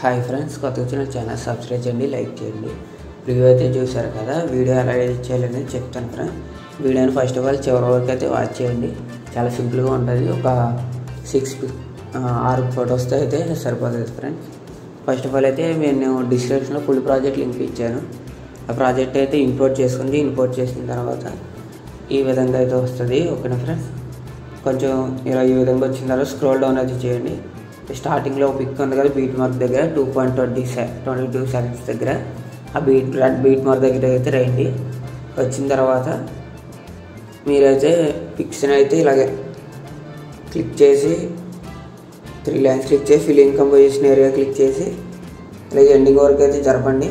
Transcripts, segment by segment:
Hi friends, కొత్తగా వచ్చిన channel subscribe చేయండి, లైక్ చేయండి. రివ్యూ అయితే చూసారు కదా, వీడియో ఎలా ఎడిట్ చేయాలనేది చెప్తాను ఫ్రెండ్స్. వీడియోని ఫస్ట్ ఆఫ్ ఆల్ చివరి వరకు అయితే వాచ్ చేయండి. చాలా సింపుల్గా ఉంటుంది. ఒక 6 ఫొటోస్తో అయితే సరిపోతుంది ఫ్రెండ్స్. ఫస్ట్ ఆఫ్ ఆల్ అయితే నేను డిస్క్రిప్షన్లో ఫుల్ ప్రాజెక్ట్ లింక్ ఇచ్చాను. ఆ ప్రాజెక్ట్ అయితే ఇంపోర్ట్ చేసుకోండి. ఇంపోర్ట్ చేసిన తర్వాత ఈ విధంగా అయితే వస్తుంది. ఓకేనా ఫ్రెండ్స్, కొంచెం ఇలా ఈ విధంగా వచ్చిన తర్వాత స్క్రోల్ డౌన్ అయితే చేయండి. స్టార్టింగ్లో పిక్ ఉంది కదా, బీట్ మార్క్ దగ్గర 2.22 సెకండ్స్ దగ్గర ఆ బీట్ మార్క్ దగ్గర అయితే రండి. వచ్చిన తర్వాత మీరైతే పిక్స్ని అయితే ఇలాగే క్లిక్ చేసి 3 లైన్స్ క్లిక్ చేసి ఫిల్లింగ్ కంపోజిషన్ ఏరియా క్లిక్ చేసి ఇలాగే ఎండింగ్ వరకు అయితే జరపండి.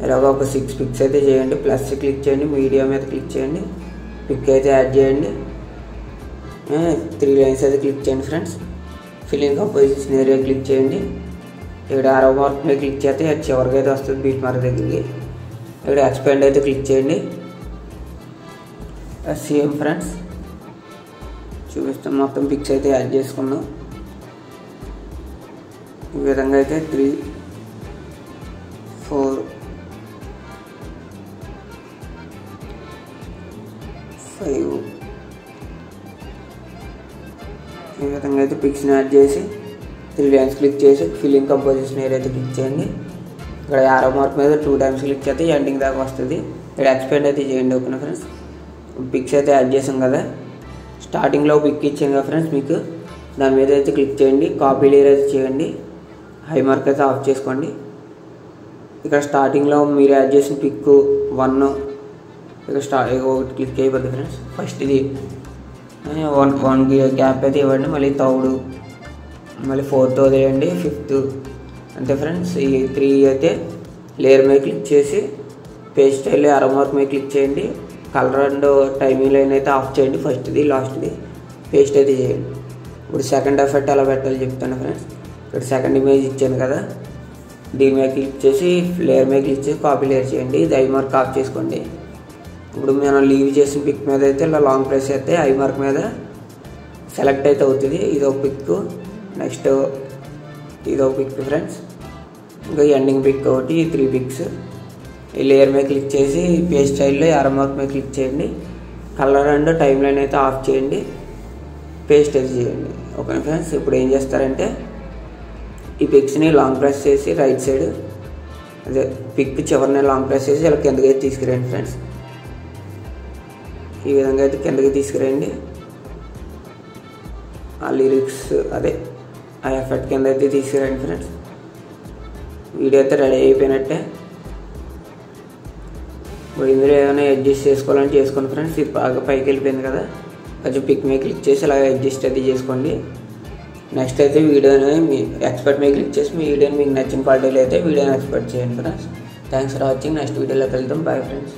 ఇలాగ ఒక 6 పిక్స్ అయితే చేయండి. ప్లస్ క్లిక్ చేయండి, మీడియా మీద క్లిక్ చేయండి, పిక్ అయితే యాడ్ చేయండి. 3 లైన్స్ అయితే క్లిక్ చేయండి friends. Filling composition area click చేయండి. ఇక్కడ ఆరో మార్క్ మీద క్లిక్ చేస్తే చివరికి అయితే వస్తుంది బీట్ మార్క్ దగ్గరికి. ఇక్కడ ఎక్స్పాండ్ అయితే క్లిక్ చేయండి. సేమ్ ఫ్రెండ్స్ చూపిస్తాం. మొత్తం పిక్స్ అయితే యాడ్ చేసుకున్నాం. ఈ విధంగా అయితే 3, 4, 5 ఈ విధంగా అయితే పిక్స్ని యాడ్ చేసి 3 లైన్స్ క్లిక్ చేసి ఫిల్లింగ్ కంపోజిషన్ ఏరియా అయితే క్లిక్ చేయండి. ఇక్కడ ఆరో మార్క్ మీద 2 టైమ్స్ క్లిక్ చేస్తే ఎండింగ్ దాకా వస్తుంది. ఇక్కడ ఎక్స్పాండ్ అయితే చేయండి. ఓకేనా ఫ్రెండ్స్, పిక్స్ అయితే యాడ్ చేసాం కదా. స్టార్టింగ్లో పిక్ ఇచ్చాం కదా ఫ్రెండ్స్, మీకు దాని మీద అయితే క్లిక్ చేయండి. కాపీ లేయర్ అయితే చేయండి. హై మార్క్ అయితే ఆఫ్ చేసుకోండి. ఇక్కడ స్టార్టింగ్లో మీరు యాడ్ చేసిన పిక్ 1 ఇక్కడ ఒకటి క్లిక్ అయిపోద్ది ఫ్రెండ్స్. ఫస్ట్ ఇది 1 గ్యాప్ అయితే ఇవ్వండి. మళ్ళీ 3rd, మళ్ళీ 4th వదిలేయండి, 5th అంతే ఫ్రెండ్స్. ఈ 3 అయితే లేయర్ మీద క్లిక్ చేసి పేజ్ స్టైల్ ఆరో మార్క్ మీద క్లిక్ చేయండి. కలర్ అండ్ టైమింగ్ లైన్ అయితే ఆఫ్ చేయండి. ఫస్ట్ది లాస్ట్ది పేస్ట్ అయితే చేయండి. ఇప్పుడు సెకండ్ ఎఫెక్ట్ ఎలా పెట్టాలో చెప్తాను ఫ్రెండ్స్. ఇక్కడ సెకండ్ ఇమేజ్ ఇచ్చాను కదా, దీని మీద క్లిక్ చేసి లేయర్ మీద క్లిక్ చేసి కాపీ లేయర్ చేయండి. ఇది ఐ మార్క్ ఆఫ్ చేసుకోండి. ఇప్పుడు మనం లీవ్ చేసిన పిక్ మీద అయితే ఇలా లాంగ్ ప్రెస్ చేస్తే ఐ మార్క్ మీద సెలెక్ట్ అయితే అవుతుంది. ఇది ఒక పిక్, నెక్స్ట్ ఇది ఒక పిక్ ఫ్రెండ్స్. ఇంకా ఎండింగ్ పిక్ ఒకటి, 3 పిక్స్. ఈ లేయర్ మీద క్లిక్ చేసి పేజ్ స్టైల్లో ఆరో మార్క్ మీద క్లిక్ చేయండి. కలర్ అండ్ టైమ్ లైన్ అయితే ఆఫ్ చేయండి, పేస్ట్ అయితే చేయండి. ఓకే ఫ్రెండ్స్, ఇప్పుడు ఏం చేస్తారంటే ఈ పిక్స్ని లాంగ్ ప్రెస్ చేసి రైట్ సైడ్ అదే పిక్ చివరిని లాంగ్ ప్రెస్ చేసి ఇలా కిందకి అయితే తీసుకురండి ఫ్రెండ్స్. ఈ విధంగా అయితే కిందకి తీసుకురండి. ఆ లిరిక్స్ అదే ఆ ఎఫెక్ట్ కింద అయితే తీసుకురండి ఫ్రెండ్స్. వీడియో అయితే రెడీ అయిపోయినట్టే. ఇప్పుడు ఇందులో ఏమైనా అడ్జస్ట్ చేసుకోవాలని చేసుకోండి ఫ్రెండ్స్. ఇది బాగా పైకి వెళ్ళిపోయింది కదా, కొంచెం పిక్ మీద క్లిక్ చేసి ఇలా అడ్జస్ట్ అయితే చేసుకోండి. నెక్స్ట్ అయితే వీడియోని మీ ఎక్స్పర్ట్ మీద క్లిక్ చేసి మీ వీడియోని మీకు నచ్చిన క్వాలిటీలో అయితే వీడియోని ఎక్స్పర్ట్ చేయండి friends. Thanks for watching. Next వీడియోలోకి వెళ్తాం. Bye friends.